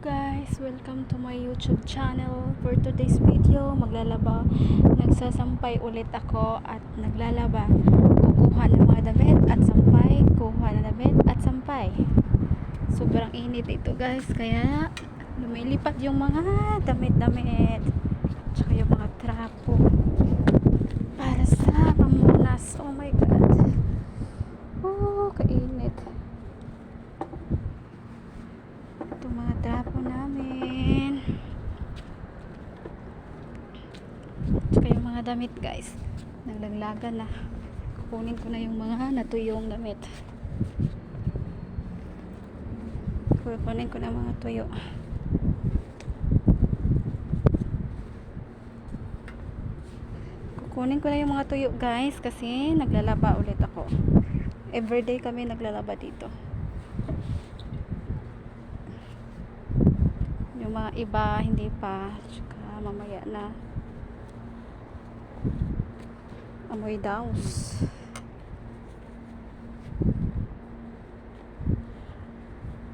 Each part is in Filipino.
Guys, welcome to my YouTube channel. For today's video, nagsasampay ulit ako at naglalaba. Kukuha ng mga damit at sampay, kukuha ng damit at sampay. Sobrang init ito guys, kaya lumilipat yung mga damit-damit tsaka yung mga trapo para sa pamunas. Oh my god, kainit itong mga trapo namin tsaka yung mga damit guys, naglaglagan na. Kukunin ko na yung mga natuyong damit. Kukunin ko na mga tuyo. Kukunin ko na yung mga tuyo guys, kasi naglalaba ulit ako. Everyday kami naglalaba dito. Yung mga iba hindi pa, tsaka mamaya na. Amoy daos.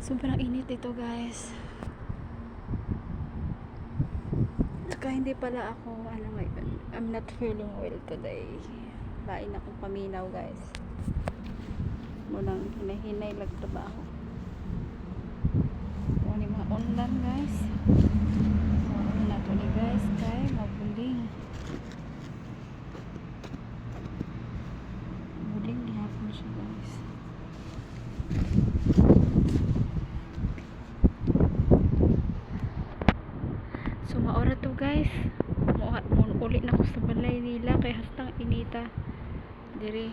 Sobrang init ito guys. Tsaka hindi pala ako ngayon, I'm not feeling well today. Lain akong paminaw guys. Munang hinay-hinay lang trabaho. Ito ni mga online guys. Ano na ito ni guys, kay mabuling. Buling gihapon siya guys. So maora to guys. Uli na ko sa balay nila kay hastang inita diri.